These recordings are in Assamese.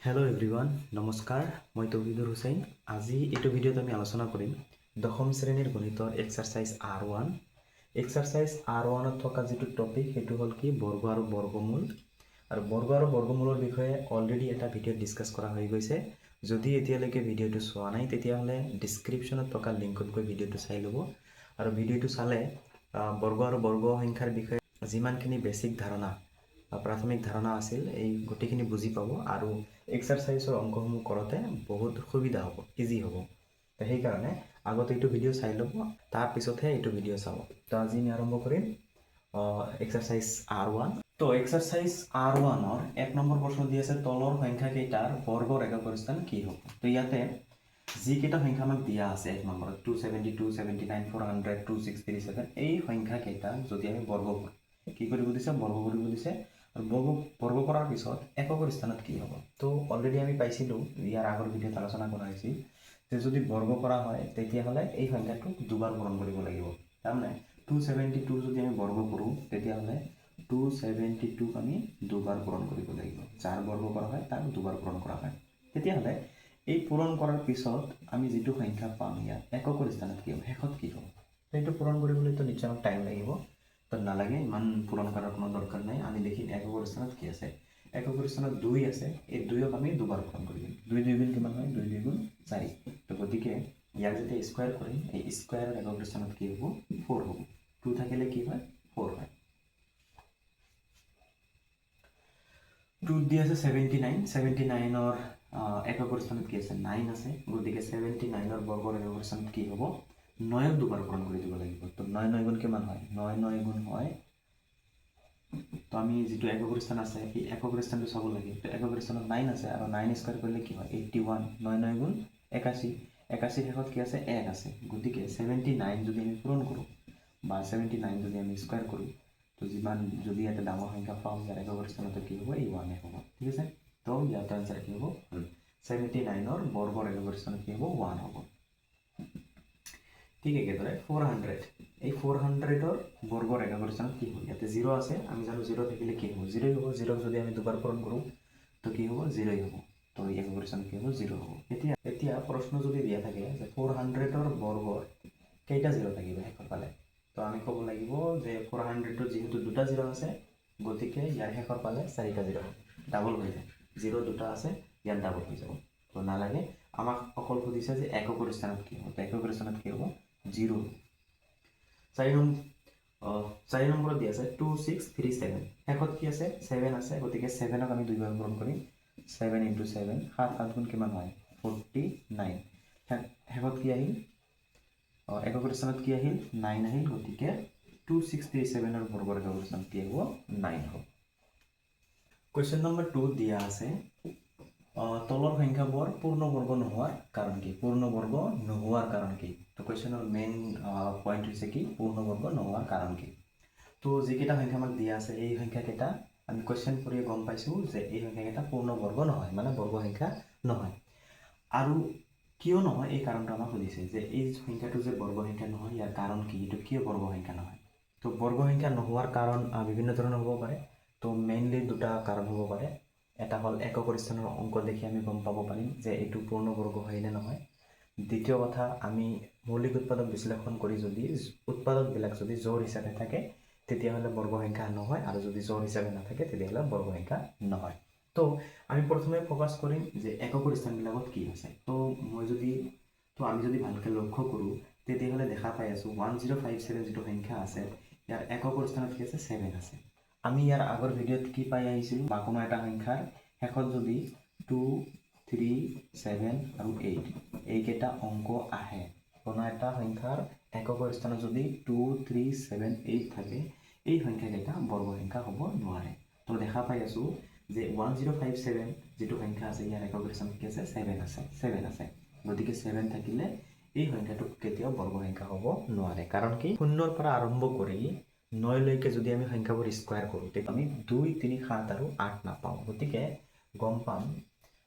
हेलो एवरीवन नमस्कार मैं तौहिदुर हुसैन आज ये भिडिओत आम आलोचना करें दशम श्रेणीर गणितर एक्सारसाइज R1 एक्सारसाइज R1 थका जी टपिक সেইটো हल कि बर्ग और बर्गमूल और बर्ग और बर्गमूलर विषय अलरेडी एट भिडिओ डिसकास करा हो गई जदि एतियाলৈকে भिडिओ चोवा नाई तेतियाह'ले डिस्क्रिप्शनत थका लिंकत गई भिडिओ चाई लब और भिडिओ चाले बर्ग और बर्ग संख्यार विषय जिमानखिनि बेसिक धारणा प्राथमिक धारणा आसिल गोटेखिनि बुझी पाब और एक्सारसाइजर अंकসমূह करते बहुत सुविधा हम इजी हम तो সেইকাৰণে আগতে এইটো ভিডিও চাই ল'ব তাৰ পিছতহে এইটো ভিডিও চাব। তো আজি আমি আৰম্ভ কৰিম এক্সাৰসাইজ R1। তো এক্সাৰসাইজ R1ৰ 1 নম্বৰ প্ৰশ্ন দি আছে তলৰ সংখ্যা কেইটাৰ বৰ্গৰ একক স্থান কি হ'ব। তো ইয়াতে যিকেইটা সংখ্যা আমাক দিয়া আছে 1 নম্বৰত 272 79 400 267 এই সংখ্যা কেইটা যদি আমি বৰ্গ কৰোঁ কি কৰিব দিছে বৰ্গ কৰিব দিছে আৰু বৰ্গ কৰাৰ পিছত এককৰ স্থানত কি হ'ব। তো অলৰেডি আমি পাইছিলোঁ ইয়াৰ আগৰ ভিডিঅ'ত আলোচনা কৰা হৈছিল যে যদি বৰ্গ কৰা হয় তেতিয়াহ'লে এই সংখ্যাটোক দুবাৰ পূৰণ কৰিব লাগিব। তাৰমানে 272 যদি আমি বৰ্গ কৰোঁ তেতিয়াহ'লে 272ক আমি দুবাৰ পূৰণ কৰিব লাগিব। যাৰ বৰ্গ কৰা হয় তাক দুবাৰ পূৰণ কৰা হয়। তেতিয়াহ'লে এই পূৰণ কৰাৰ পিছত আমি যিটো সংখ্যা পাম ইয়াত এককৰ স্থানত কি হ'ব শেষত কি হ'ব। সেইটো পূৰণ কৰিবলৈতো নিশ্চয় আমাক টাইম লাগিব। তো নালাগে ইমান পূৰণ কৰাৰ কোনো দৰকাৰ নাই। আমি দেখিম এককৰ স্থানত কি আছে এককৰ স্থানত 2 আছে এই 2ক আমি দুবাৰ পূৰণ কৰি দিম। 2 2 গুণ কিমান হয় 2 2 গুণ 4। তো গতিকে ইয়াক যেতিয়া স্কোয়াৰ কৰিম এই স্কোয়াৰৰ এককৰ স্থানত কি হ'ব 4 হ'ব। 2 থাকিলে কি হয় 4 হয়। 2 দি আছে 79 79ৰ এককৰ স্থানত কি আছে 9 আছে। গতিকে 79ৰ বৰ্গৰ এককৰ স্থানত কি হ'ব 9ক দুবাৰ পূৰণ কৰি দিব লাগিব। তো 9 9 গুণ কিমান হয় 9 9 গুণ হয়। তো আমি যেটো এককৰ স্থান আছে এই এককৰ স্থানটো চাব লাগে। তো এককৰ স্থানত 9 আছে আৰু 9 স্কয়াৰ কৰিলে কি হয় 81 9 9 গুণ 81 81 শেষত কি আছে 1 আছে। গতিকে 79 যদি আমি পূৰণ কৰোঁ বা 79 যদি আমি স্কয়াৰ কৰোঁ তো যিমান যদি এটা ডাঙৰ সংখ্যা পাওঁ যাৰ এককৰ স্থানত কি হ'ব এই 1 হ'ব। ঠিক আছে। তো ইয়াৰ আনসাৰ কি হ'ব 79ৰ বৰ্গৰ এককৰ স্থানত কি হ'ব 1 হ'ব। ঠিক একেদৰে 400 এই 400ৰ বৰ্গৰ এককৰ স্থানত কি হ'ব ইয়াতে 0 আছে আমি জানো 0 থাকিলে কি হ'ব 0 হ'ব। 0ক যদি আমি দুবাৰ পূৰণ কৰোঁ তো কি হ'ব 0 হ'ব। তো এককৰ স্থানত কি হ'ব 0 হ'ব। এতিয়া প্ৰশ্ন যদি দিয়া থাকে যে 400ৰ বৰ্গৰ কেইটা 0 থাকিব শেষৰ ফালে তো আমি ক'ব লাগিব যে 400ৰ যেহেতু দুটা 0 আছে গতিকে ইয়াৰ শেষৰ ফালে 4টা 0 ডাবল হৈ যায়। 0 দুটা আছে ইয়াত ডাবল হৈ যাব। তো নালাগে আমাক অকল সুধিছে যে এককৰ স্থানত কি হ'ব। তো এককৰ স্থানত কি হ'ব 0। 4 নম্বৰত দি আছে 2637 শেষত কি আছে 7 আছে। গতিকে 7ক আমি দুইবাৰ পূৰণ কৰিম 7 × 7 7 7 গুণ কিমান হয় 49 শেষত কি আহিল এককৰ স্থানত কি আহিল 9 আহিল। গতিকে 2637ৰ বৰ্গৰ এককৰ স্থানত কি হ'ব 9 হ'ব। কুৱেশ্যন নম্বৰ 2 দিয়া আছে তলৰ সংখ্যাবোৰ পূৰ্ণবৰ্গ নোহোৱাৰ কাৰণ কি পূৰ্ণবৰ্গ নোহোৱাৰ কাৰণ কি। তো কুৱেশ্যনৰ মেইন পইণ্ট হৈছে কি পূৰ্ণবৰ্গ নোহোৱাৰ কাৰণ কি। তো যিকেইটা সংখ্যা আমাক দিয়া আছে এই সংখ্যাকেইটা আমি কুৱেশ্যন পঢ়ি গম পাইছোঁ যে এই সংখ্যাকেইটা পূৰ্ণবৰ্গ নহয় মানে বৰ্গ সংখ্যা নহয়। আৰু কিয় নহয় এই কাৰণটো আমাক সুধিছে যে এই সংখ্যাটো যে বৰ্গ সংখ্যা নহয় ইয়াৰ কাৰণ কি এইটো কিয় বৰ্গ সংখ্যা নহয়। তো বৰ্গ সংখ্যা নোহোৱাৰ কাৰণ বিভিন্ন ধৰণৰ হ'ব পাৰে। তো মেইনলি দুটা কাৰণ হ'ব পাৰে। এটা হ'ল এককৰ স্থানৰ অংক দেখি আমি গম পাব পাৰিম যে এইটো পূৰ্ণবৰ্গ হয় নে নহয়। দ্বিতীয় কথা আমি মৌলিক উৎপাদক বিশ্লেষণ কৰি যদি উৎপাদকবিলাক যদি জোড় হিচাপে থাকে তেতিয়াহ'লে বৰ্গ সংখ্যা নহয় আৰু যদি জোড় হিচাপে নাথাকে তেতিয়াহ'লে বৰ্গ সংখ্যা নহয়। তো আমি প্ৰথমে ফ'কাছ কৰিম যে এককৰ স্থানবিলাকত কি আছে। তো আমি যদি ভালকৈ লক্ষ্য কৰোঁ তেতিয়াহ'লে দেখা পাই আছোঁ 1057 যিটো সংখ্যা আছে ইয়াৰ এককৰ স্থানত কি আছে 7 আছে। আমি ইয়াৰ আগৰ ভিডিঅ'ত কি পাই আহিছিলোঁ বা কোনো এটা সংখ্যাৰ শেষত যদি 2 3 7 আৰু 8 এইকেইটা অংক আহে কোনো এটা সংখ্যাৰ এককৰ স্থানত যদি 2 3 7 8 থাকে এই সংখ্যাকেইটা বৰ্গ সংখ্যা হ'ব নোৱাৰে। তো দেখা পাই আছোঁ যে 1057 যিটো সংখ্যা আছে ইয়াৰ এককৰ স্থানত কি আছে 7 আছে। গতিকে 7 থাকিলে এই সংখ্যাটো কেতিয়াও বৰ্গ সংখ্যা হ'ব নোৱাৰে। কাৰণ কি 0ৰ পৰা আৰম্ভ কৰি 9 লৈকে যদি আমি সংখ্যাবোৰ স্কোয়াৰ কৰোঁ তেতিয়া আমি 2 3 7 আৰু 8 নাপাওঁ। গতিকে গম পাম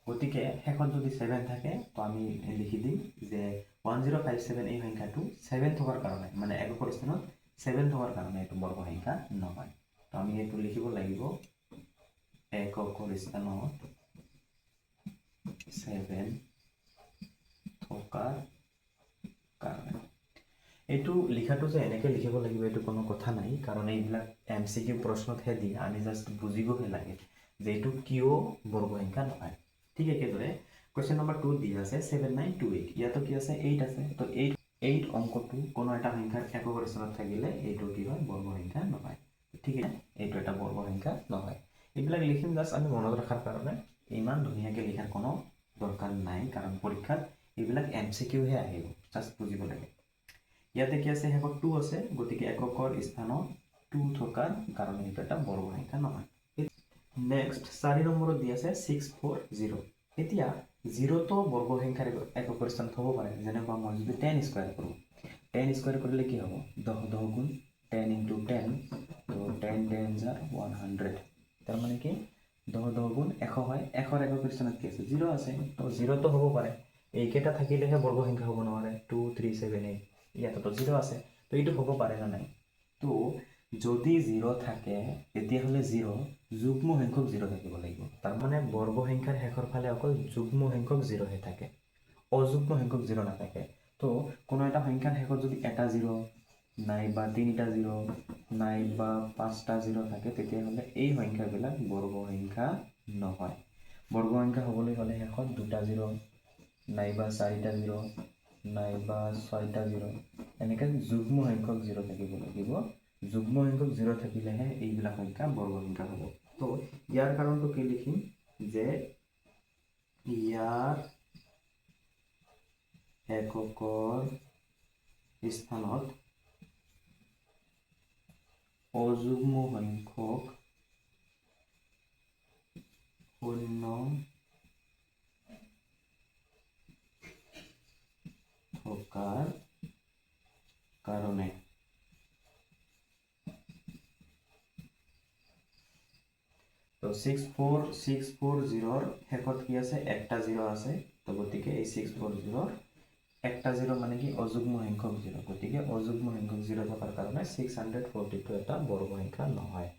গতিকে শেষত যদি 7 থাকে তো আমি লিখি দিম যে 1057 এই সংখ্যাটো 7 থকাৰ কাৰণে মানে এককৰ স্থানত 7 থকাৰ কাৰণে এইটো বৰ্গ সংখ্যা নহয়। তো আমি এইটো লিখিব লাগিব এককৰ স্থানত 7 থকাৰ কাৰণে এইটো লিখাটো যে এনেকৈ লিখিব লাগিব এইটো কোনো কথা নাই, কাৰণ এইবিলাক MCQ প্ৰশ্নতহে দিয়ে, আমি জাষ্ট বুজিবহে লাগে যে এইটো কিয় বৰ্গসংখ্যা নহয়। ঠিক একেদৰে কুৱেশ্যন নম্বৰ 2 দিয়া আছে 7928, ইয়াতো কি আছে 8 আছে, তো 8 অংকটো কোনো এটা সংখ্যাৰ একক স্থানত থাকিলে এইটো কি হয় বৰ্গসংখ্যা নহয়। ঠিক আছে, এইটো এটা বৰ্গসংখ্যা নহয়। এইবিলাক লিখিম জাষ্ট আমি মনত ৰখাৰ কাৰণে, ইমান ধুনীয়াকৈ লিখাৰ কোনো দৰকাৰ নাই, কাৰণ পৰীক্ষাত এইবিলাক MCQহে আহিব, জাষ্ট বুজিব লাগে। ইয়াতে কি আছে শেষত 2 আছে, গতিকে এককৰ স্থানত 2 থকাৰ কাৰণে এইটো এটা বৰ্গসংখ্যা নহয়। নেক্সট 4 নম্বৰত দি আছে 640। এতিয়া 0টো বৰ্গসংখ্যাৰ এককৰ স্থানত হ'ব পাৰে, যেনেকুৱা মই যদি 10 স্কোয়াৰ কৰোঁ, 10 স্কোয়াৰ কৰিলে কি হ'ব 10 10 গুণ 10 × 10, তো 10 10 × 100, তাৰমানে কি 10 10 গুণ 100 হয়, 100ৰ এককৰ স্থানত কি আছে 0 আছে, তো 0টো হ'ব পাৰে। এইকেইটা থাকিলেহে বৰ্গসংখ্যা হ'ব নোৱাৰে, 2 3 7 8, ইয়াততো 0 আছে, তো এইটো হ'ব পাৰে না নাই। তো যদি 0 থাকে তেতিয়াহ'লে 0 যুগ্ম সংখ্যক 0 থাকিব লাগিব, তাৰমানে বৰ্গসংখ্যাৰ শেষৰ ফালে অকল যুগ্ম সংখ্যক 0হে থাকে, অযুগ্ম সংখ্যক 0 নাথাকে। তো কোনো এটা সংখ্যাৰ শেষত যদি এটা 0 নাইবা 3টা 0 নাইবা 5টা 0 থাকে, তেতিয়াহ'লে এই সংখ্যাবিলাক বৰ্গসংখ্যা নহয়। বৰ্গসংখ্যা হ'বলৈ হ'লে শেষত 2টা 0 নাইবা 4টা 0 নাইবা 6টা 0, এনেকৈ যুগ্ম সংখ্যক 0 থাকিব লাগিব। যুগ্ম সংখ্যক 0 থাকিলেহে এইবিলাক সংখ্যা বৰ্গসংখ্যা হ'ব। তো ইয়াৰ কাৰণটো কি লিখিম যে ইয়াৰ এককৰ স্থানত অযুগ্ম সংখ্যক শূন্য থকাৰ কাৰণে তো 640ৰ শেষত কি আছে একটা 0 আছে, তো গতিকে এই 640ৰ একটা 0 মানে কি অযুগ্ম সংখ্যক 0, গতিকে অযুগ্ম সংখ্যক 0 থকাৰ কাৰণে 642 এটা বৰ্গসংখ্যা নহয়।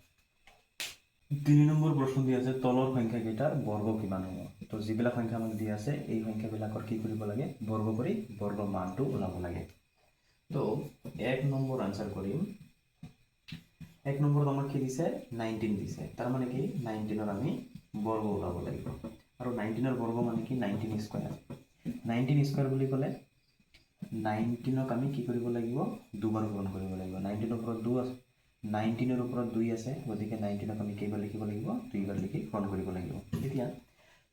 3 নম্বৰ প্ৰশ্ন দিয়া আছে তলৰ সংখ্যাকেইটাৰ বৰ্গ কিমান হ'ব। তো যিবিলাক সংখ্যা আমাক দিয়া আছে এই সংখ্যাবিলাকৰ কি কৰিব লাগে বৰ্গ কৰি বৰ্গ মানটো ওলাব লাগে। তো 1 নম্বৰ আনসাৰ কৰিম। 1 নম্বৰত আমাক কি দিছে 19 দিছে, তাৰ মানে কি 19ৰ আমি বৰ্গ ওলাব লাগিব, আৰু 19ৰ বৰ্গ মানে কি 19 স্কয়াৰ। 19 স্কয়াৰ বুলি ক'লে 19ক আমি কি কৰিব লাগিব দুবাৰ পূৰণ কৰিব লাগিব। 19ৰ ওপৰত 2 আছে, 19ৰ ওপৰত 2 আছে, গতিকে 19ক আমি কেইবাৰ লিখিব লাগিব দুইবাৰ লিখি পূৰণ কৰিব লাগিব। এতিয়া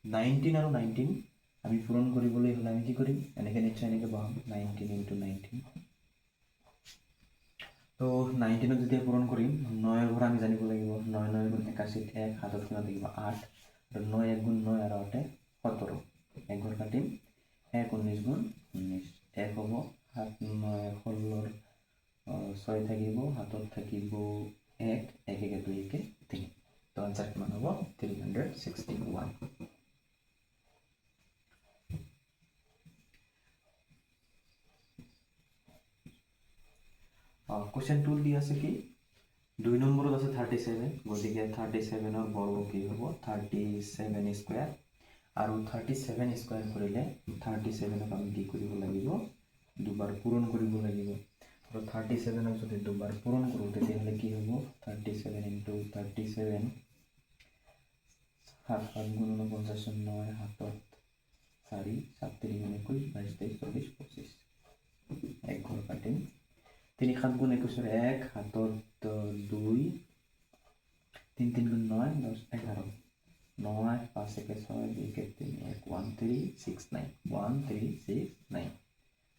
19 আৰু 19 আমি পূৰণ কৰিবলৈ হ'লে আমি কি কৰিম এনেকৈ নিশ্চয় এনেকৈ বহাম 19 × 19। তো 19ক যেতিয়া পূৰণ কৰিম 9ৰ ঘৰ আমি জানিব লাগিব, 9 9 গুণ 81, 1 হাতত কিমান থাকিব 8, আৰু 9 1 গুণ 9 আৰু 8 17, 1 ঘৰ কাটিম 1 19 গুণ 19, 1 হ'ব 7 9 16, 6 থাকিব হাতত থাকিব 1 1 1 2 1 3, তো আনসাৰ কিমান হ'ব 361। কুৱেশ্যন 2 দি আছে কি 2 নম্বৰত আছে 37, গতিকে 37ৰ বৰ্গ কি হ'ব 37 স্কয়াৰ, আৰু 37 স্কয়াৰ কৰিলে 37ক আমি কি কৰিব লাগিব দুবাৰ পূৰণ কৰিব লাগিব, আৰু 37ক যদি দুবাৰ পূৰণ কৰোঁ তেতিয়াহ'লে কি হ'ব 37 × 37, 7 7 গুণ 49, 9 হাতত 4 7 3 গুণ 21 22 23 24 25, 1 ঘৰ কাটিম 3 7 গুণ 21, 1 হাতত 2 3 3 গুণ 9 10 11, 9 5 1 6 2 1 3 1 1 3 6 9 1 3 6 9,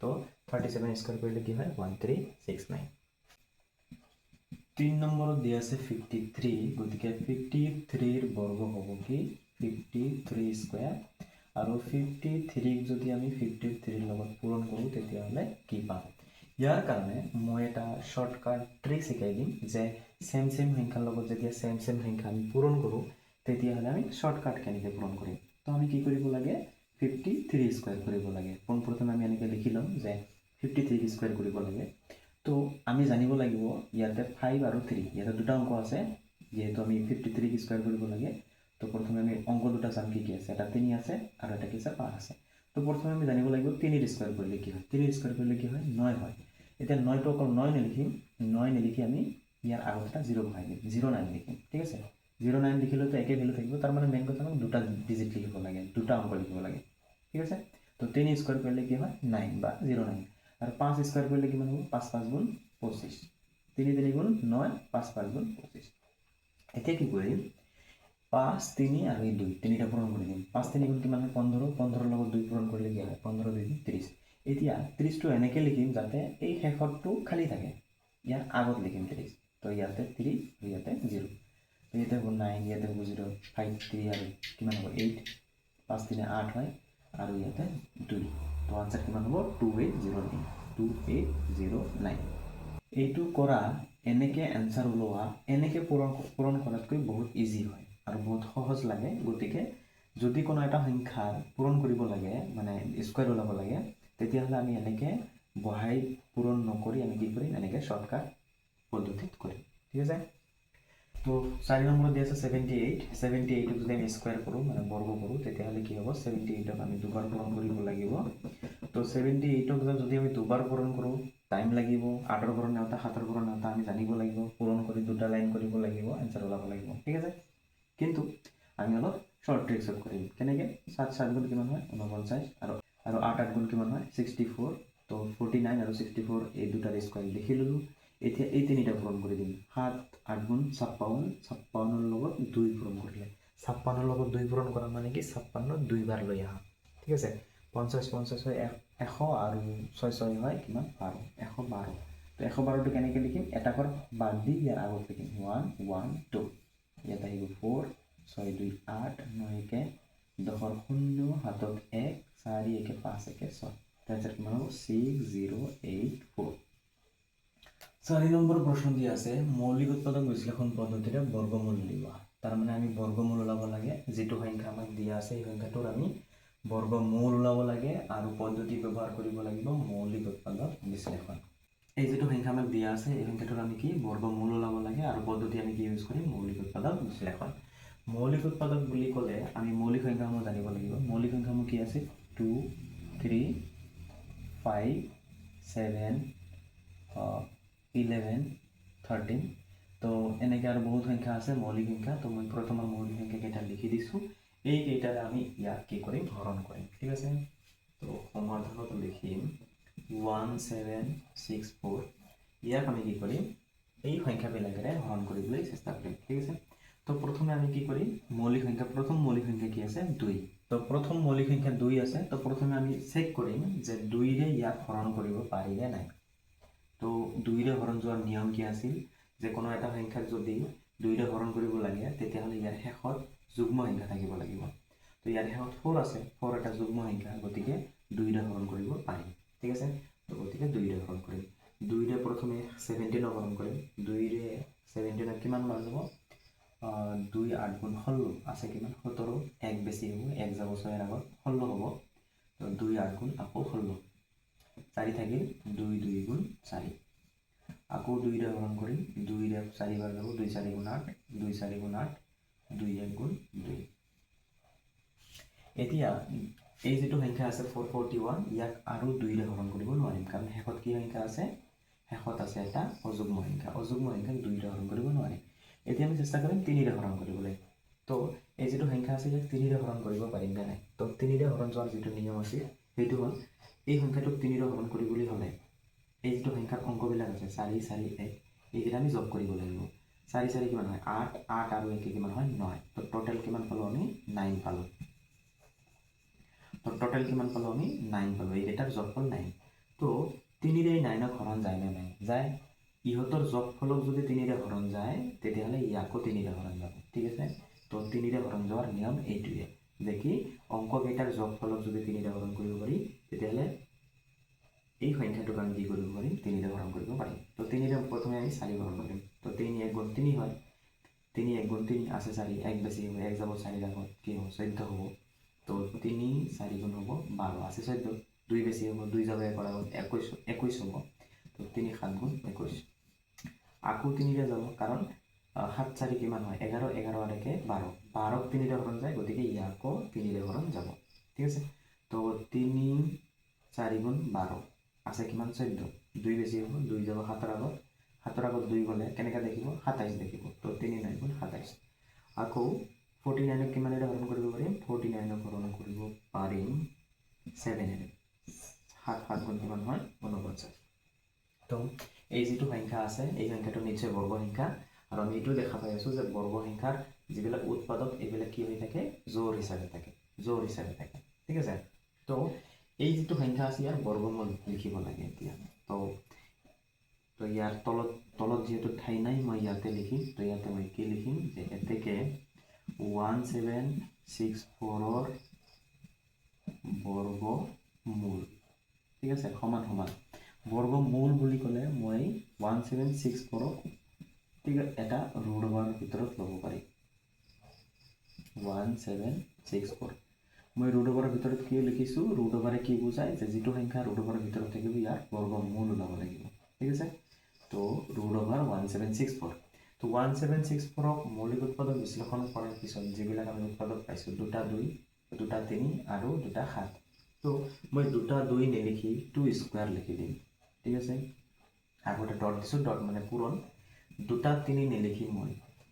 তো 37 স্কয়াৰ কৰিলে কি হয় 1369। 3 নম্বৰত দিয়া আছে 53, গতিকে 53ৰ বৰ্গ হ'ব কি 53 স্কয়াৰ, আৰু 53ক যদি আমি 53ৰ লগত পূৰণ কৰোঁ তেতিয়াহ'লে কি পাম। ইয়াৰ কাৰণে মই এটা শৰ্টকাট ট্ৰিক শিকাই দিম যে সেম সংখ্যাৰ লগত যেতিয়া সেম সংখ্যা আমি পূৰণ কৰোঁ তেতিয়াহ'লে আমি শৰ্টকাট কেনেকৈ পূৰণ কৰিম। তো আমি কি কৰিব লাগে 53 স্কয়াৰ কৰিব লাগে। পোনপ্ৰথমে আমি এনেকৈ লিখি ল'ম যে 53 স্কয়াৰ কৰিব লাগে। তো আমি জানিব লাগিব ইয়াতে 5 আৰু 3, ইয়াতে দুটা অংক আছে, যিহেতু আমি 53 স্কয়াৰ কৰিব লাগে, তো প্ৰথমে আমি অংক দুটা চাম কি আছে, এটা 3 আছে আৰু এটা কি আছে 5 আছে। তো প্ৰথমে আমি জানিব লাগিব 3 স্কয়াৰ কৰিলে কি হয়, 3 স্কয়াৰ কৰিলে কি হয় 9 হয়। এতিয়া 9 টো অকল 9 নিলিখিম, 9 নিলিখি আমি ইয়াৰ আগত এটা 0 বহাই দিম, 09 লিখিম, ঠিক আছে। 09 লিখিলেতো একে ভ্যালু থাকিব, তাৰ মানে মেইন কথা হ'ল দুটা ডিজিট লিখিব লাগে, দুটা অংক লিখিব লাগে, ঠিক আছে। তো 3 স্কয়াৰ কৰিলে কি হয় 9 বা 09 আৰু 5 স্কয়াৰ কৰিলে কিমান হ'ব 5 5 গুণ 25, 3 3 গুণ 9, 5 5 গুণ 25। এতিয়া কি কৰিম 5 3 আৰু 2 তিনিটা পূৰণ কৰি দিম, 5 3 গুণ কিমান হয় 15, 15 লগত 2 পূৰণ কৰিলে কি হয় 15 2 30। এতিয়া 30 টো এনেকৈ লিখিম যাতে এই শেষৰটো খালী থাকে, ইয়াৰ আগত লিখিম 30। তো ইয়াতে 3 আৰু ইয়াতে 0, তো ইয়াতে হ'ব 9, ইয়াতে হ'ব 0, 5 3 আৰু কিমান হ'ব 8, 5 3 8 হয় আৰু ইয়াতে 2, তো আনসাৰ কিমান হ'ব 2809, 2809। এইটো কৰা এনেকৈ এনসাৰ ওলোৱা এনেকৈ পূৰণ কৰাতকৈ বহুত ইজি হয় আৰু বহুত সহজ লাগে। গতিকে যদি কোনো এটা সংখ্যাৰ পূৰণ কৰিব লাগে মানে স্কয়াৰ ওলাব লাগে, তেতিয়াহ'লে আমি এনেকৈ বহাই পূৰণ নকৰি আমি কি কৰিম এনেকৈ শৰ্টকাট পদ্ধতিত কৰিম, ঠিক আছে। তো 4 নম্বৰত দিয়া আছে 78, 78ক যদি আমি স্কয়াৰ কৰোঁ মানে বৰ্গ কৰোঁ তেতিয়াহ'লে কি হ'ব 78ক আমি দুবাৰ পূৰণ কৰিব লাগিব। তো 78ক যদি আমি দুবাৰ পূৰণ কৰোঁ টাইম লাগিব, 8ৰ পৰা নেওতা 7ৰ পৰা নেওতা আমি জানিব লাগিব, পূৰণ কৰি দুটা লাইন কৰিব লাগিব, এনসাৰ ওলাব লাগিব, ঠিক আছে। কিন্তু আমি অলপ শৰ্ট ট্ৰিক্সত কৰিম, কেনেকৈ 7 7 গুণ কিমান হয় 49 আৰু 8 8 গুণ কিমান হয় 64। তো 49 আৰু 64 এই দুটাৰ স্কয়াৰ লিখি ল'লোঁ। এতিয়া এই তিনিটা পূৰণ কৰি দিম, 7 8 গুণ 56, 56ৰ লগত 2 পূৰণ কৰিলে 56ৰ লগত 2 পূৰণ কৰা মানে কি 56 দুইবাৰ লৈ আহা, ঠিক আছে। 50 50 হয় 100 আৰু 6 6 হয় কিমান 12, 112। তো 112টো কেনেকৈ লিখিম, এটা ঘৰ বাদ দি ইয়াৰ আগত লিখিম 1 1 2, ইয়াত আহিব 4 6 2 8 9 1 10 0 হাতত 1 4 1 5 1 6, তাৰপিছত কিমান হ'ব 6084। 4 নম্বৰ প্ৰশ্ন দিয়া আছে মৌলিক উৎপাদক বিশ্লেষণ পদ্ধতিৰে বৰ্গমূল উলিওৱা। তাৰমানে আমি বৰ্গমূল ওলাব লাগে, যিটো সংখ্যা আমাক দিয়া আছে সেই সংখ্যাটোৰ আমি বৰ্গমূল ওলাব লাগে আৰু পদ্ধতি ব্যৱহাৰ কৰিব লাগিব মৌলিক উৎপাদক বিশ্লেষণ। এই যিটো সংখ্যা আমাক দিয়া আছে এই সংখ্যাটোৰ আমি কি বৰ্গমূল ওলাব লাগে আৰু পদ্ধতি আমি কি ইউজ কৰিম মৌলিক উৎপাদক বিশ্লেষণ। মৌলিক উৎপাদক বুলি ক'লে আমি মৌলিক সংখ্যাসমূহ জানিব লাগিব। মৌলিক সংখ্যাসমূহ কি আছে 2 3 5 7 11 13। তো এনেকৈ আৰু বহুত সংখ্যা আছে মৌলিক সংখ্যা। তো মই প্ৰথমৰ মৌলিক সংখ্যা কেইটা লিখি দিছোঁ, এই কেইটাৰে আমি ইয়াক কি কৰিম হৰণ কৰিম, ঠিক আছে। তো সমাধানত লিখিম 1764, ইয়াক আমি কি কৰিম এই সংখ্যাবিলাকেৰে হৰণ কৰিবলৈ চেষ্টা কৰিম, ঠিক আছে। তো প্ৰথমে আমি কি কৰিম মৌলিক সংখ্যা, প্ৰথম মৌলিক সংখ্যা কি আছে 2। তো প্ৰথম মৌলিক সংখ্যা 2 আছে। তো প্ৰথমে আমি চেক কৰিম যে 2ৰে ইয়াক হৰণ কৰিব পাৰিনে নাই। তো 2ৰে হৰণ যোৱাৰ নিয়ম কি আছিল যে কোনো এটা সংখ্যাক যদি 2ৰে হৰণ কৰিব লাগে তেতিয়াহ'লে ইয়াৰ শেষত যুগ্ম সংখ্যা থাকিব লাগিব। তো ইয়াৰ শেষত 4 আছে, 4 এটা যুগ্ম সংখ্যা, গতিকে 2ৰে হৰণ কৰিব পাৰিম, ঠিক আছে। তো গতিকে 2ৰে হৰণ কৰিম। 2ৰে প্ৰথমে 17ক হৰণ কৰিম, 2ৰে 17ক কিমান বাৰ যাব 2 8 গুণ 16 আছে কিমান 17, 1 বেছি হ'ব 1 যাব 6ৰ আগত 16 হ'ব। তো 2 8 গুণ আকৌ 16, 4 থাকিল 2 2 গুণ 4, আকৌ 2ৰে হৰণ কৰিম, 2ৰে 4 বাৰ যাব 2 4 গুণ 8, 2 4 গুণ 8, 2 1 গুণ 2। এতিয়া এই যিটো সংখ্যা আছে 441, ইয়াক আৰু 2ৰে হৰণ কৰিব নোৱাৰিম, কাৰণ শেষত কি সংখ্যা আছে শেষত আছে এটা অযুগ্ম সংখ্যা, অযুগ্ম সংখ্যাক 2ৰে হৰণ কৰিব নোৱাৰিম। এতিয়া আমি চেষ্টা কৰিম 3ৰে হৰণ কৰিবলৈ। তো এই যিটো সংখ্যা আছে ইয়াক 3ৰে হৰণ কৰিব পাৰিম নে নাই। তো 3ৰে হৰণ যোৱাৰ যিটো নিয়ম আছিল সেইটো হ'ল এই সংখ্যাটোক 3ৰে হৰণ কৰিবলৈ হ'লে এই যিটো সংখ্যাৰ অংকবিলাক আছে 4 4 1 এইকেইটা আমি যোগ কৰিব লাগিব। 4 4 কিমান হয় 8, 8 আৰু 1 কিমান হয় 9। তো টোটেল কিমান পালোঁ আমি 9 পালোঁ। তো টোটেল কিমান পালোঁ আমি 9 পালোঁ, এইকেইটাৰ যোগফল 9। তো 3ৰে 9ক হৰণ যায় নে নাই, যায়। ইহঁতৰ যোগফলক যদি 3ৰে হৰণ যায় তেতিয়াহ'লে ইয়াকো 3ৰে হৰণ যাব, ঠিক আছে। তো 3ৰে হৰণ যোৱাৰ নিয়ম এইটোৱে যে কি অংককেইটাৰ যোগফলক যদি 3ৰে হৰণ কৰিব পাৰি তেতিয়াহ'লে এই সংখ্যাটোক আমি কি কৰিব পাৰিম 3ৰে হৰণ কৰিব পাৰিম। তো 3ৰে প্ৰথমে আমি 4 হৰণ কৰিম। তো 3 1 গুণ 3 হয়, 3 1 গুণ 3 আছে 4, 1 বেছি হ'ব 1 যাব 4ৰ আগত কি হ'ব 14 হ'ব। তো 3 4 গুণ হ'ব 12 আছে 14, 2 বেছি হ'ব 2 যাব 1ৰ আগত 21 হ'ব। তো 3 7 গুণ 21, আকৌ 3ৰে যাব কাৰণ 7 4 কিমান হয় 11, 11 আৰ 1 12, 12ক 3 হৰণ যায় গতিকে ইয়াকো 3 হৰণ যাব ঠিক আছে তো 3 4 গুণ 12 আছে কিমান 14 2 বেছি হ'ব 2 যাব 7 আগত 7 আগত 2 গ'লে কেনেকৈ দেখিব 27 দেখিব তো 3 9 গুণ 27 আকৌ 49ক কিমানেৰে হৰণ কৰিব পাৰিম 49ক হৰণ কৰিব পাৰিম 7 এৰে 7 গুণ কিমান হয় 49 তো এই যিটো সংখ্যা আছে এই সংখ্যাটো নিশ্চয় বৰ্গ সংখ্যা আৰু আমি এইটো দেখা পাই আছো যে বৰ্গ সংখ্যাৰ যিবিলাক উৎপাদক এইবিলাক কি হৈ থাকে জোড় হিচাপে থাকে ঠিক আছে তো এই যিটো সংখ্যা আছে ইয়াৰ বৰ্গমূল লিখিব লাগে এতিয়া তো ইয়াৰ তলত যেহেতু ঠাই নাই মই ইয়াতে লিখিম তো ইয়াতে মই কি লিখিম যে এতেকে 1764 বৰ্গমূল ঠিক আছে সমান সমান বৰ্গমূল বুলি ক'লে মই 1764 ঠিক এটা ৰুট ওভাৰৰ ভিতৰত ল'ব পাৰি 1764 মই ৰুট ওভাৰৰ ভিতৰত কি লিখিছো ৰুট ওভাৰে কি বুজায় যে যিটো সংখ্যা ৰুট ওভাৰৰ ভিতৰত থাকিব ইয়াৰ বৰ্গমূল ওলাব লাগিব ঠিক আছে তো ৰুট ওভাৰ 1764 তো 1764ক মৌলিক উৎপাদক বিশ্লেষণ কৰাৰ পিছত যিবিলাক আমি উৎপাদক পাইছো দুটা 2 দুটা 3 আৰু দুটা 7 তো মই দুটা 2 নিলিখি 2 স্কয়াৰ লিখি দিম ঠিক আছে আগতে ডট দিছো ডট মানে পূৰণ দুটা 3 নিলিখি মই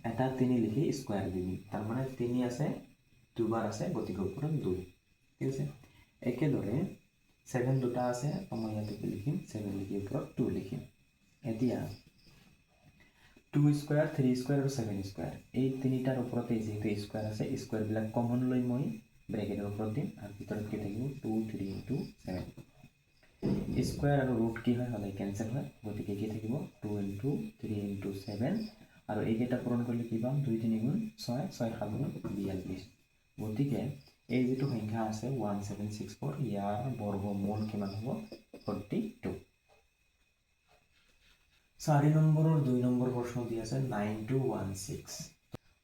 এটা 3 লিখি স্কয়াৰ দিম তাৰ মানে 3 আছে দুবাৰ আছে গতিকে ওপৰত 2 ঠিক আছে একেদৰে 7 দুটা আছে তো মই ইয়াতে লিখিম 7 লিখি ওপৰত 2 লিখিম এতিয়া 2 স্কয়াৰ 3 স্কয়াৰ আৰু 7 স্কয়াৰ এই তিনিটাৰ ওপৰতে যেহেতু স্কয়াৰ আছে স্কয়াৰ বিলাক কমন লৈ মই ব্ৰেকেটৰ ওপৰত দিম আৰু ভিতৰত কি থাকিব 2 3 into 7 স্কয়াৰ আৰু ৰুট কি হয় সদায় কেনসেল হয় গতিকে কি থাকিব 2 into 3 into 7 আৰু এইকেইটা পূৰণ কৰিলে কি পাম 2 3 গুণ 6 6 7 গুণ 42 গতিকে এই যেটো সংখ্যা আছে 1764 ইয়াৰ বৰ্গমূল কিমান হ'ব 42 4 নম্বৰৰ 2 নম্বৰ প্ৰশ্ন দি আছে 9216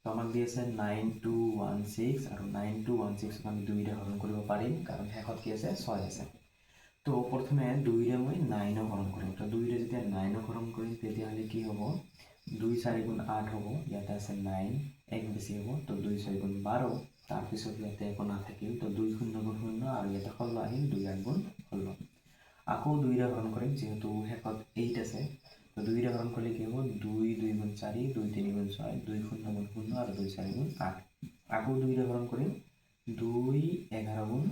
তো আমাক দি আছে 9216 আৰু 9216 আমি 2 ৰে হৰণ কৰিব পাৰিম কাৰণ শেষত কি আছে 6 আছে তো প্ৰথমে 2 ৰে মই 9 হৰণ কৰিম তো 2 ৰে যেতিয়া 9 হৰণ কৰিম তেতিয়া হলে কি হ'ব 2 4 গুণ 8 হ'ব ইয়াতে আছে 9 এক বেছি হ'ব তো 2 6 গুণ 12 তাৰ পিছত ইয়াতে একো নাথাকিল তো 2 0 গুণ 0 আৰু ইয়াতে 16 আহিল 2 8 গুণ 16 আকৌ 2 ৰে হৰণ কৰিম যেহেতু শেষত 8 আছে তো 2 ৰে হৰণ কৰিলে কি হ'ব 2 2 গুণ 4 2 3 গুণ 6 2 0 গুণ 0 আৰু 2 4 গুণ 8 আকৌ 2 ৰে হৰণ কৰিম 2 11 গুণ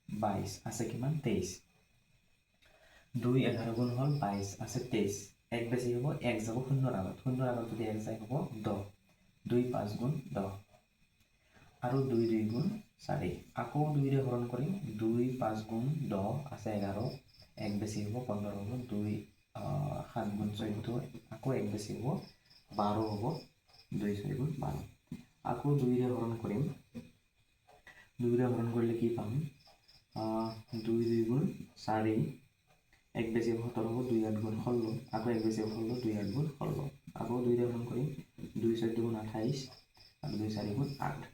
22 আছে কিমান 23 2 11 গুণ হল 22 আছে 23 এক বেছি হ'ব 1 যাব 0 ৰ আগত যদি 1 যায় হ'ব 10 2 5 গুণ 10 আৰু 2 2 গুণ 4 আকৌ 2 ৰে হৰণ কৰিম 2 5 গুণ 10 আছে 11 এক বেছি হ'ব 15 হ'ব 2 7 গুণ 14 আকৌ এক বেছি হ'ব 12 হ'ব 2 6 গুণ 12 আকৌ 2 ৰে হৰণ কৰিম 2 ৰে হৰণ কৰিলে কি পাম 2 2 গুণ 4 এক বেছি হ'ব 17 হ'ব 2 8 গুণ 16 আকৌ এক বেছি হ'ব 16 2 8 গুণ 16 আকৌ 2 ৰে হৰণ কৰিম 2 14 গুণ 28 আৰু 2 4 গুণ 8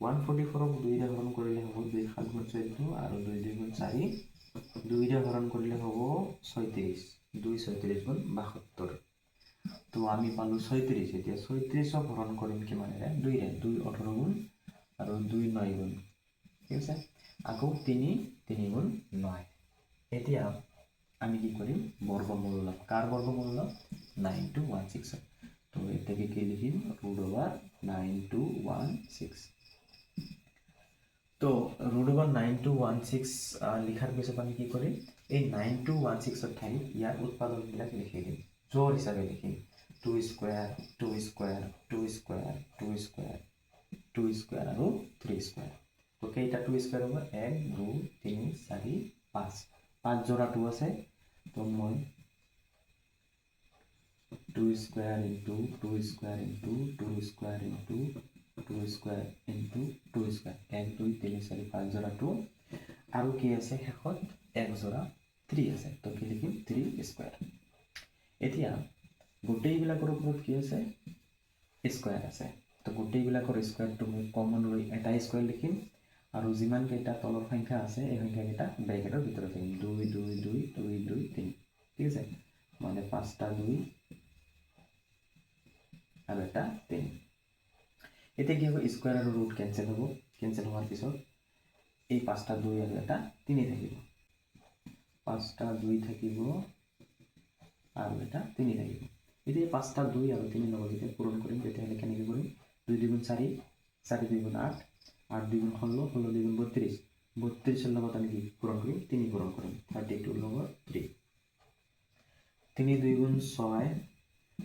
144ক 2 ৰে হৰণ কৰিলে হ'ব 2 7 গুণ 14 আৰু 2 2 গুণ 4 2 ৰে হৰণ কৰিলে হ'ব 36 2 36 গুণ 72 তো আমি পালো 36 এতিয়া 36ক হৰণ কৰিম কিমানেৰে 2 ৰে 2 18 গুণ আৰু 2 9 গুণ ঠিক আছে আকৌ 3 3 গুণ 9 এতিয়া আমি কি কৰিম বৰ্গমূল লম কাৰ বৰ্গমূল লম 9216 তো এটাকে কি লিখিম ৰুট ওভাৰ 9216 তো ৰুট ওভাৰ 9216 লিখাৰ পিছত আমি কি কৰিম এই 9216 ঠাইত ইয়াৰ উৎপাদকবিলাক লিখি দিম জোড় হিচাপে লিখিম 2 square 2 square 2 square 2 square 2 square আৰু 3 স্কয়াৰ তো কেইটা 2 স্কয়াৰ হ'ব 1 2 3 4 5 5 জোড়া 2 আছে তো মই 2 square into 2 square into 2 square into 2 square into 2 square 1 2 3 4 5 জোড়া 2 আৰু কি আছে শেষত 1 জোড়া 3 আছে তো কি লিখিম 3 স্কয়াৰ এতিয়া গোটেইবিলাকৰ ওপৰত কি আছে স্কয়াৰ আছে তো গোটেইবিলাকৰ স্কয়াৰটো মই কমন লৈ এটা স্কয়াৰ লিখিম আৰু যিমান কেইটা তলৰ সংখ্যা আছে এই সংখ্যাকেইটা ব্ৰেকেটৰ ভিতৰত লিখিম 2 2 2 2 2 3 ঠিক আছে মানে 5টা 2 আৰু এটা 3 এতিয়া কি হ'ব স্কুৱাৰ আৰু ৰুট কেঞ্চেল হ'ব কেঞ্চেল হোৱাৰ পিছত এই 5টা 2 আৰু এটা 3 থাকিব 5টা 2 থাকিব আৰু এটা 3 থাকিব এতিয়া 5টা 2 আৰু 3 লগত যেতিয়া পূৰণ কৰিম তেতিয়াহ'লে কেনেকৈ কৰিম 2 2 গুণ 4 4 2 গুণ 8 8 2 গুণ 16 16 2 গুণ 32 32 লগত আমি কি পূৰণ কৰিম 3 পূৰণ কৰিম 32 লগত 3 3 2 গুণ 6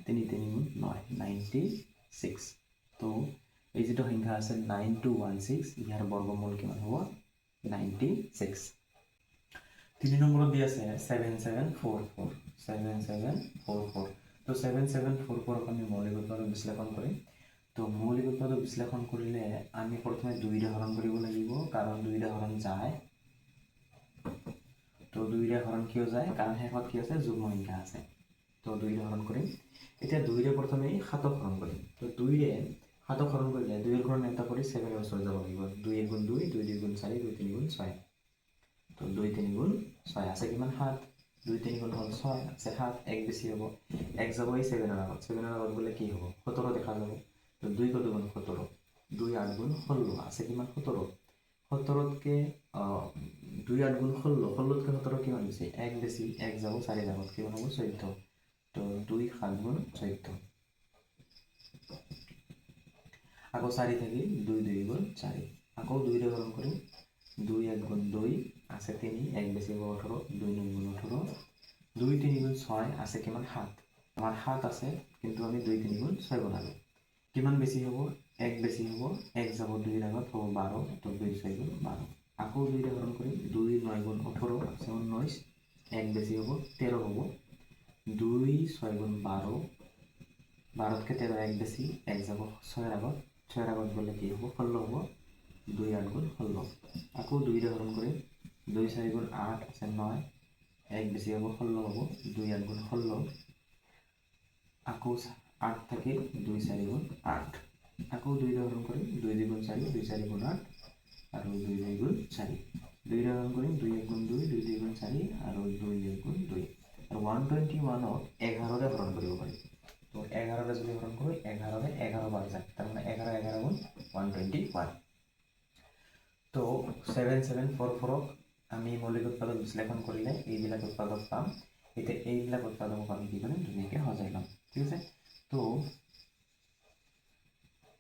3 3 গুণ 9 96 তো এই যেটো সংখ্যা আছে 9216 ইয়াৰ বৰ্গমূল কিমান হ'ব 96 3 নম্বৰত দি আছে 7744 7744 তো 7744 আমি মৌলিক উৎপাদক বিশ্লেষণ কৰিম তো মৌলিক উৎপাদক বিশ্লেষণ কৰিলে আমি প্ৰথমে 2 ৰে হৰণ কৰিব লাগিব কাৰণ 2 ৰে হৰণ যায় তো 2 ৰে হৰণ কিয় যায় কাৰণ শেষত কি আছে যুগ্ম সংখ্যা আছে তো 2 ৰে হৰণ কৰিম এতিয়া 2 ৰে প্ৰথমে 7ক হৰণ কৰিম তো 2 ৰে 7ক হৰণ কৰিলে 2 ৰ ঘৰত এটা কৰি 7 ৰ ওচৰত যাব লাগিব 2 1 গুণ 2 2 2 গুণ 4 2 3 গুণ 6 তো 2 3 গুণ 6 আছে কিমান 7 2 3 গুণ হল 6 আছে 7 এক বেছি হ'ব এক যাব এই 7 ৰ আগত 7 ৰ আগত গলে কি হ'ব 17 দেখা যাব তো 2 কত গুণ 17 2 8 গুণ 16 আছে কিমান 17 17তকে 2 8 গুণ 16 16তকে 17 কিমান বেছি এক বেছি এক যাব 4 ৰ আগত কিমান হ'ব 14 তো 2 7 গুণ 14 আকৌ 4 থাকি 2 2 গুণ 4 আকৌ 2 ৰে হৰণ কৰিম 2 1 গুণ 2 আছে 3 এক বেছি হ'ব 18 2 9 গুণ 18 2 3 গুণ 6 আছে কিমান 7 আমাৰ 7 আছে কিন্তু আমি 2 3 গুণ 6 বনালো কিমান বেছি হ'ব এক বেছি হ'ব এক যাব 2 ৰ আগত হ'ব 12 তো 2 6 গুণ 12 আকৌ 2 ৰে হৰণ কৰিম 2 9 গুণ 18 আছে 19 এক বেছি হ'ব 13 হ'ব 2 6 গুণ 12 12তকে 13 এক বেছি এক যাব 6 ৰ আগত 6 ৰ আগত গলে কি হ'ব 16 হ'ব 2 8 গুণ 16 আকৌ 2 ৰে হৰণ কৰিম 2 4 গুণ 8 আছে 9 এক বেছি হ'ব 16 হ'ব 2 8 গুণ 16 আকৌ 8 থাকি 2 4 গুণ 8 আকৌ 2 ৰে হৰণ কৰিম 2 2 গুণ 4 2 4 গুণ 8 আৰু 2 2 গুণ 4 2 ৰে হৰণ কৰিম 2 1 গুণ 2 2 2 গুণ 4 আৰু 2 1 গুণ 2 আৰু 121 ক 11 ৰে হৰণ কৰিব পাৰি তো 11 ৰে যদি হৰণ কৰো 11 ৰে 11 বাৰ যায় তাৰ মানে 11 11 গুণ 121 তো 7744 আমি মৌলিক উৎপাদক বিশ্লেষণ কৰিলে এইবিলাক উৎপাদক পাম এতিয়া এইবিলাক উৎপাদকক আমি কি কৰিম ধুনীয়াকৈ সজাই ল'ম ঠিক আছে তো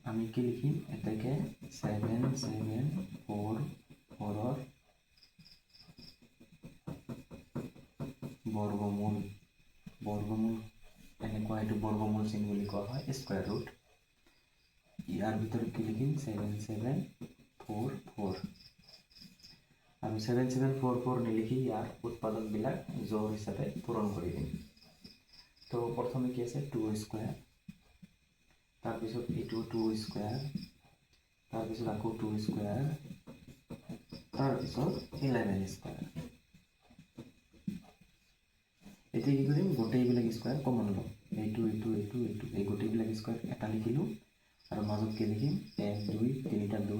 আমি কি লিখিম এটাকে 7744 ৰ বৰ্গমূল বৰ্গমূল এনেকুৱা এইটো বৰ্গমূল চিন বুলি কোৱা হয় স্কয়াৰ ৰুট ইয়াৰ ভিতৰত কি লিখিম 7744 আৰু 7744 নিলিখি ইয়াৰ উৎপাদকবিলাক জোড় হিচাপে পূৰণ কৰি দিম তো প্ৰথমে কি আছে 2 স্কয়াৰ তাৰপিছত এইটো 2 স্কয়াৰ তাৰপিছত আকৌ 2 স্কয়াৰ তাৰপিছত 11 স্কয়াৰ এতিয়া কি কৰিম গোটেইবিলাক স্কয়াৰ কমন ল'ম এইটো এইটো এইটো এইটো এই গোটেইবিলাক স্কয়াৰ এটা লিখিলোঁ আৰু মাজত কি লিখিম 1 2 তিনিটা 2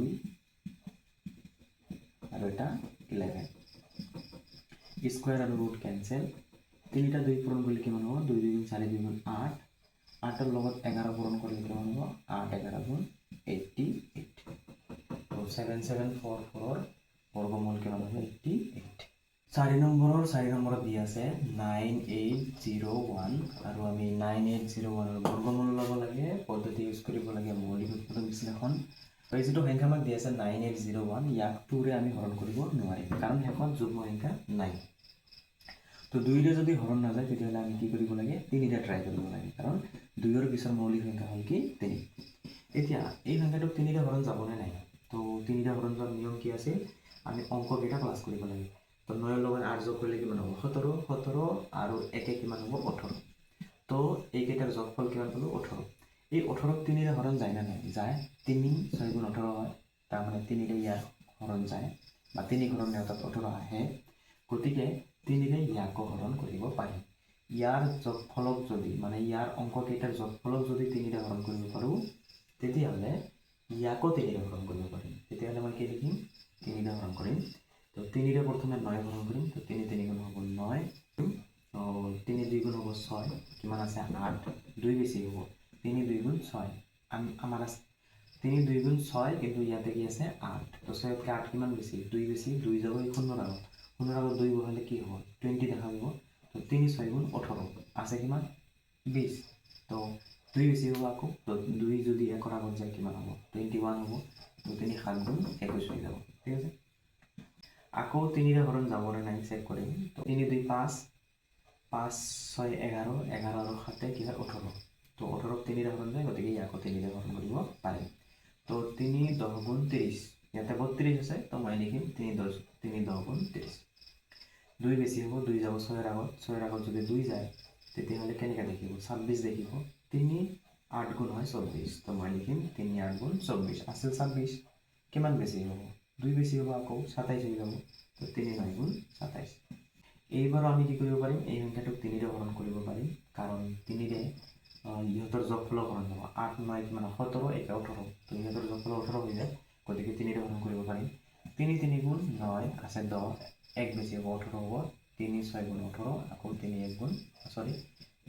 আৰু এটা 11 স্কয়াৰ আৰু ৰুট কেনসেল তিনিটা 2 পূৰণ কৰিলে কিমান হ'ব 2 2 গুণ 4 2 গুণ 8 8 ৰ লগত 11 পূৰণ কৰিলে কিমান হ'ব 8 11 গুণ 88 তো 7744 ৰ বৰ্গমূল কিমান হ'ব 88 4 নম্বৰত দি আছে 9801 আৰু আমি 9801 ৰ বৰ্গমূল ল'ব লাগে পদ্ধতি ইউজ কৰিব লাগে মৌলিক উৎপাদক বিশ্লেষণ এই যেটো সংখ্যা আমাক দি আছে 9801 ইয়াক 2 ৰে আমি হৰণ কৰিব নোৱাৰিম কাৰণ শেষত যুগ্ম সংখ্যা নাই তো 2 ৰে যদি হৰণ নাযায় তেতিয়াহ'লে আমি কি কৰিব লাগে 3 ৰে ট্ৰাই কৰিব লাগে কাৰণ 2 ৰ পিছৰ মৌলিক সংখ্যা হ'ল কি 3 এতিয়া এই সংখ্যাটো 3 ৰে হৰণ যাবনে নাই তো 3 ৰে হৰণ যোৱাৰ নিয়ম কি আছে আমি অংক কেইটা ক্লাস কৰিব লাগে তো 9 ৰ লগত 8 যোগ কৰিলে কিমান হ'ব 17 17 আৰু 1 কিমান হ'ব 18 তো এই কেইটাৰ যোগফল কিমান পালো 18 এই 18ক 3 ৰে হৰণ যায় না নাই যায় 3 6 গুণ 18 হয় তাৰ মানে 3 ৰে ইয়াৰ হৰণ যায় বা 3 হৰণ নেওতাত 18 আহে গতিকে 3 ৰে ইয়াক হৰণ কৰিব পাৰি ইয়াৰ যোগফলক যদি মানে ইয়াৰ অংক কেইটাৰ যোগফলক যদি 3 ৰে হৰণ কৰিব পাৰো তেতিয়াহ'লে ইয়াকো 3 ৰে হৰণ কৰিব পাৰিম তেতিয়াহ'লে মই কি লিখিম 3 ৰে হৰণ কৰিম তো 3 ৰে প্ৰথমে 9 হৰণ কৰিম তো 3 3 গুণ হ'ব 9 3 2 গুণ হ'ব 6 কিমান আছে 8 2 বেছি হ'ব 3 2 গুণ 6 আমাৰ আছে তিনি 2 গুণ 6 কিন্তু ইয়াতে কি আছে 8 তো 6তকৈ 8 কিমান বেছি 2 বেছি 2 যাব এই 0 আগত 0 আগত 2 বহালে কি হ'ব 20 দেখা যাব তো 3 6 গুণ 18 আছে কিমান 20 তো 2 বেছি হ'ব আকৌ তো 2 যদি 1 আগত যায় কিমান হ'ব 21 হ'ব তো 3 7 গুণ 21 হৈ যাব ঠিক আছে আকৌ 3 ৰ হৰণ যাবনে নাই চেক কৰিম তো 3 2 5 5 6 11 11 আৰু 7 কি হয় 18 তো 18 3 ৰ হৰণ যায় গতিকে আকৌ 3 ৰ হৰণ কৰিব পাৰিম তো 3 10 গুণ 30 ইয়াতে 32 আছে তো মই লিখিম 3 10 গুণ 30 2 বেছি হ'ব 2 যাব 6 ৰ আগত যদি 2 যায় তেতিয়াহ'লে কেনেকৈ দেখিব 26 দেখিব 3 8 গুণ হয় 24 তো মই লিখিম 3 8 গুণ 24 আছিল 26 কিমান বেছি হ'ব 2 বেছি হ'ব আকৌ 27 হৈ যাব তো 3 9 গুণ 27 এইবাৰ আমি কি কৰিব পাৰিম এই সংখ্যাটোক 3 ৰে হৰণ কৰিব পাৰিম কাৰণ 3 ৰে ইহঁতৰ যোগফলৰ হৰণ হ'ব 8 9 কিমান 17 1 18 তো ইহঁতৰ যোগফল 18 হৈ যায় গতিকে 3 ৰে হৰণ কৰিব পাৰিম 3 3 গুণ 9 আছে 10 1 বেছি হ'ব 18 হ'ব 3 6 গুণ 18 আকৌ 3 1 গুণ সৰি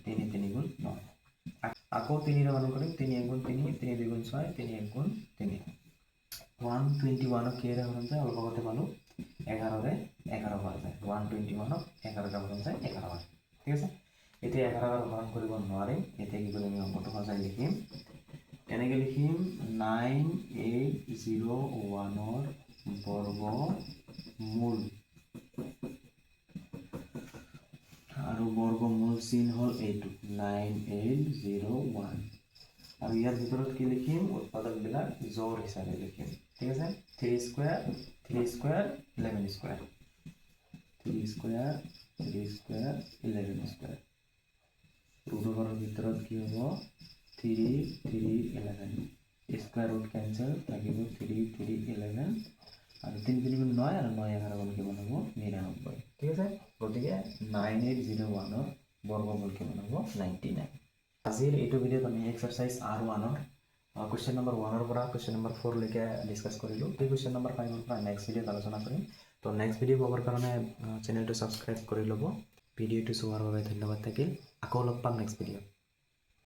3 3 গুণ 9 আকৌ 3 ৰে হৰণ কৰিম 3 1 গুণ 3 3 2 গুণ 6 3 1 গুণ 3 121 কে ৰে হৰণ যায় অলপ আগতে পালো 11 ৰে 11 বাৰ যায় 121 11 ৰে হৰণ যায় 11 বাৰ ঠিক আছে এতিয়া 11 ৰে হৰণ কৰিব নোৱাৰিম এতিয়া কি কৰিম অংকটো সজাই লিখিম কেনেকৈ লিখিম 9801 ৰ বৰ্গমূল আৰু বৰ্গমূল চিন হ'ল এইটো 9801 আৰু ইয়াৰ ভিতৰত কি লিখিম উৎপাদকবিলাক জোৰ হিচাপে লিখিম ঠিক আছে 3 square 3 square 11 square 3 square 3 square 11 square ৰুটৰ ভিতৰত কি হ'ব 3 3 11 স্কয়াৰ ৰুট কেনসেল থাকিব 3 3 11 আৰু 3 3 গুণ 9 আৰু 9 11 গুণ কিমান হ'ব 99 ঠিক আছে গতিকে 9801 ৰ বৰ্গমূল কিমান হ'ব 99 আজিৰ এইটো ভিডিঅ'ত আমি এক্সাৰসাইজ R1 ৰ কুৱেশ্যন নম্বৰ 1 ৰ পৰা কুৱেশ্যন নম্বৰ 4 লৈকে ডিসকাস কৰিলোঁ এই কুৱেশ্যন নম্বৰ 5 ৰ পৰা নেক্সট ভিডিঅ'ত আলোচনা কৰিম তো নেক্সট ভিডিঅ' পাবৰ কাৰণে চেনেলটো সাবস্ক্ৰাইব কৰি ল'ব ভিডিঅ'টো চোৱাৰ বাবে ধন্যবাদ থাকিল আকৌ লগ পাম নেক্সট ভিডিঅ'ত